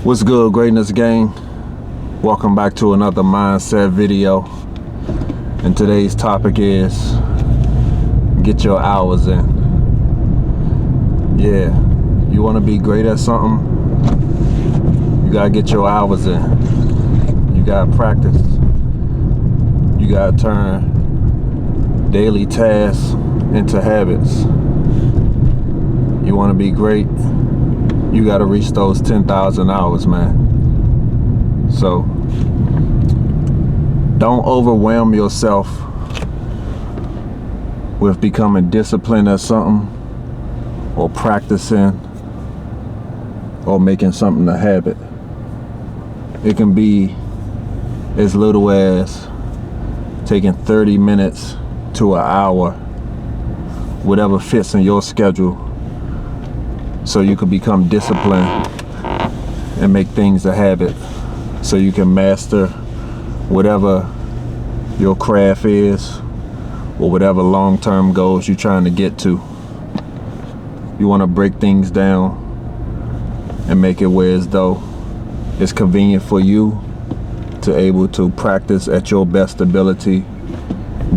What's good, Greatness Gang? Welcome back to another mindset video. And today's topic is get your hours in. Yeah, you want to be great at something, you gotta get your hours in. You gotta practice. You gotta turn daily tasks into habits. You want to be great, you got to reach those 10,000 hours, man. So don't overwhelm yourself with becoming disciplined at something or practicing or making something a habit. It can be as little as taking 30 minutes to an hour, whatever fits in your schedule, so you can become disciplined and make things a habit, so you can master whatever your craft is or whatever long-term goals you're trying to get to. You want to break things down and make it where as though it's convenient for you to able to practice at your best ability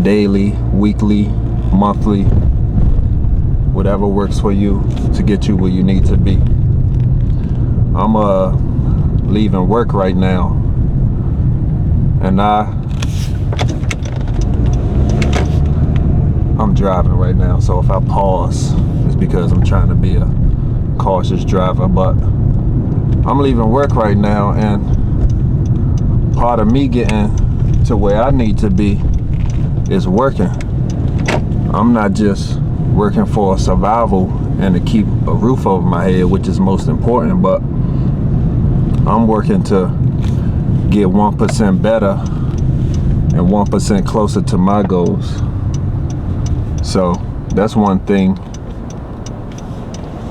daily, weekly, monthly, whatever works for you to get you where you need to be. I'm leaving work right now, and I'm driving right now, so if I pause, it's because I'm trying to be a cautious driver. But I'm leaving work right now, and part of me getting to where I need to be is working. I'm not just working for survival and to keep a roof over my head, which is most important, but I'm working to get 1% better and 1% closer to my goals. So that's one thing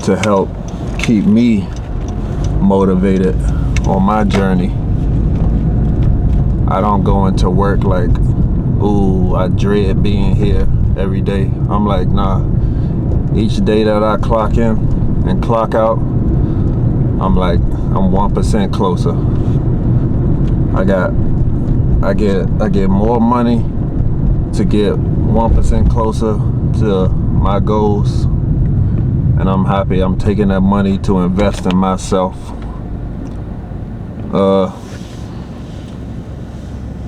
to help keep me motivated on my journey. I don't go into work like, ooh, I dread being here every day. I'm like, nah, each day that I clock in and clock out, I'm like, I'm 1% closer. I get more money to get 1% closer to my goals, and I'm happy I'm taking that money to invest in myself.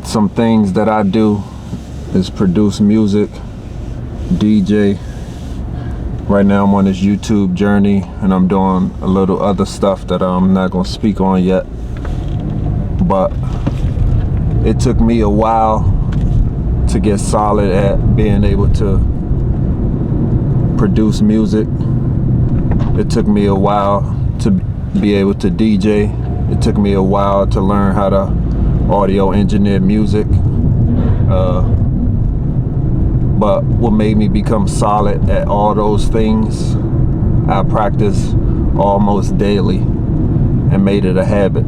Some things that I do is produce music, DJ. Right now I'm on this YouTube journey, and I'm doing a little other stuff that I'm not gonna speak on yet. But it took me a while to get solid at being able to produce music. It took me a while to be able to DJ. It took me a while to learn how to audio engineer music. But what made me become solid at all those things, I practice almost daily and made it a habit.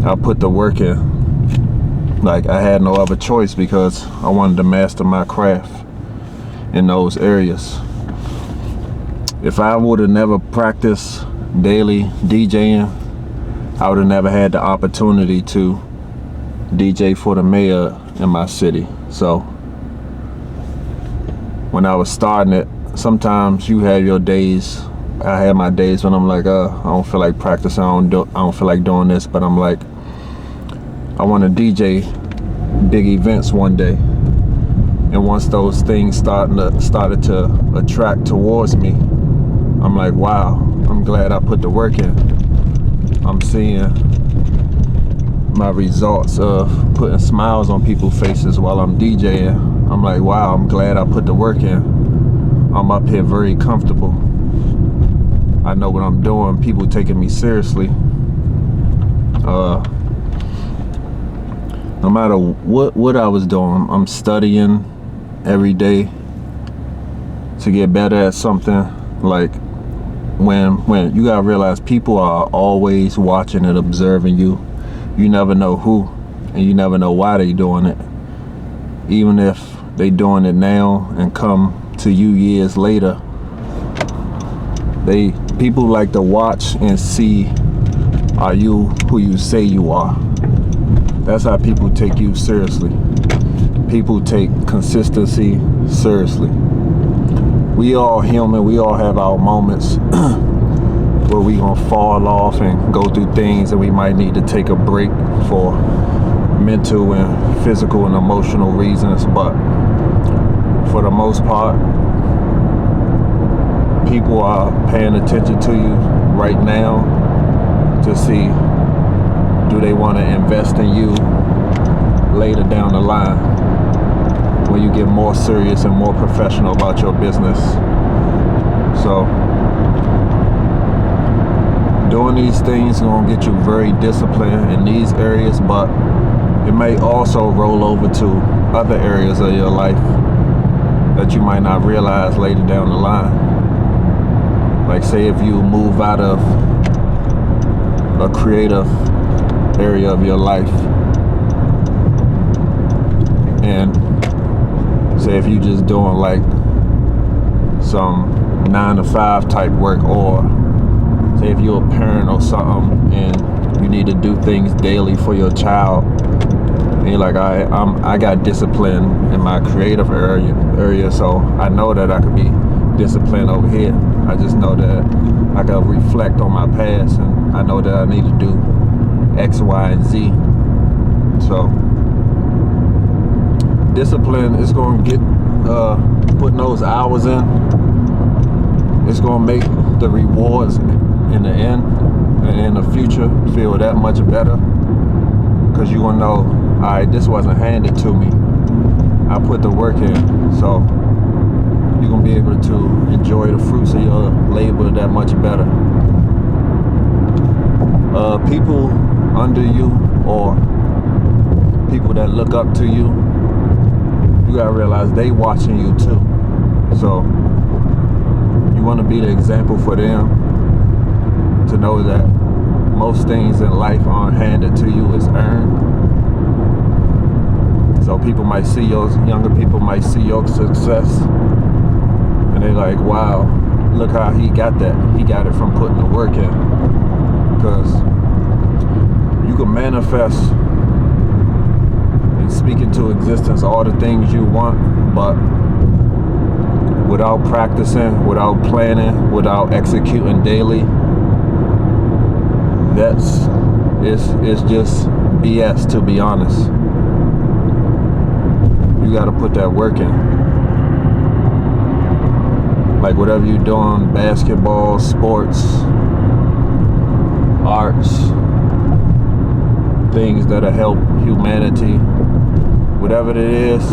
I put the work in. Like, I had no other choice because I wanted to master my craft in those areas. If I would have never practiced daily DJing, I would have never had the opportunity to DJ for the mayor in my city. So when I was starting it, sometimes you have your days. I had my days when I'm like, I don't feel like practicing, I don't feel like doing this, but I'm like, I want to DJ big events one day. And once those things started to attract towards me, I'm like, wow, I'm glad I put the work in. I'm seeing my results of putting smiles on people's faces while I'm DJing. I'm like, wow, I'm glad I put the work in. I'm up here very comfortable. I know what I'm doing. People taking me seriously. No matter what I was doing, I'm studying every day to get better at something. Like, when you gotta realize people are always watching and observing you. You never know who, and you never know why they doing it. Even if they doing it now and come to you years later, people like to watch and see Are you who you say you are? That's how people take you seriously. People take consistency seriously. We all human. We all have our moments where we gonna fall off and go through things, and we might need to take a break for mental and physical and emotional reasons. But for the most part, people are paying attention to you right now to see, do they want to invest in you later down the line when you get more serious and more professional about your business. So doing these things is going to get you very disciplined in these areas, but it may also roll over to other areas of your life that you might not realize later down the line. Like, say if you move out of a creative area of your life, and say if you just doing like some 9-to-5 type work, or say if you're a parent or something and you need to do things daily for your child, and you're like, I got discipline in my creative area, so I know that I could be disciplined over here. I just know that I can reflect on my past, and I know that I need to do X, Y, and Z. So discipline is going to get putting those hours in. It's going to make the rewards in the end and in the future feel that much better, because you're going to know, all right, this wasn't handed to me. I put the work in, so you're going to be able to enjoy the fruits of your labor that much better. People under you, or people that look up to you, you gotta realize they watching you too. So you want to be the example for them, to know that most things in life aren't handed to you, it's earned. So people might see younger people might see your success, and they're like, wow, look how he got that. He got it from putting the work in. Because you can manifest and speak into existence all the things you want, but without practicing, without planning, without executing daily, it's just BS, to be honest. You got to put that work in. Like whatever you're doing, basketball, sports, arts, things that'll help humanity, whatever it is,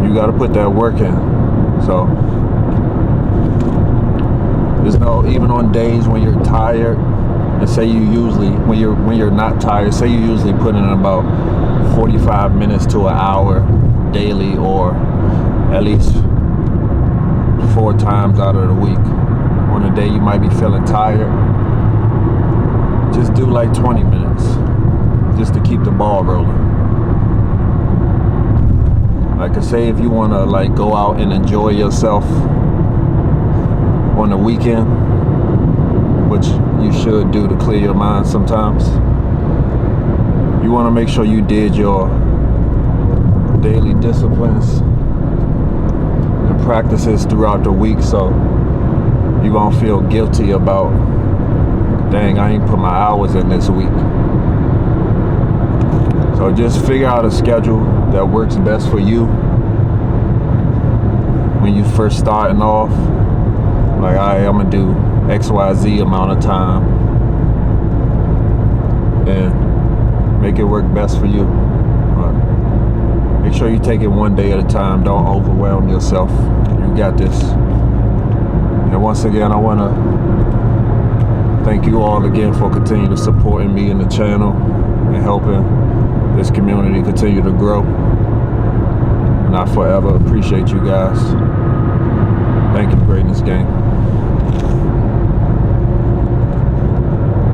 you got to put that work in. So there's no, even on days when you're tired, and say you usually, when you're not tired, say you usually put in about 45 minutes to an hour daily, or at least 4 times out of the week. On a day you might be feeling tired, just do like 20 minutes just to keep the ball rolling. Like I say, if you want to like go out and enjoy yourself on the weekend, which you should do to clear your mind sometimes, you want to make sure you did your daily disciplines and practices throughout the week, so you won't feel guilty about, dang, I ain't put my hours in this week. So just figure out a schedule that works best for you when you first starting off. Like, all right, I'm gonna do XYZ amount of time, and make it work best for you. But make sure you take it one day at a time. Don't overwhelm yourself. You got this. And once again, I want to thank you all again for continuing to supporting me in the channel and helping this community continue to grow. And I forever appreciate you guys. Thank you, Greatness Gang.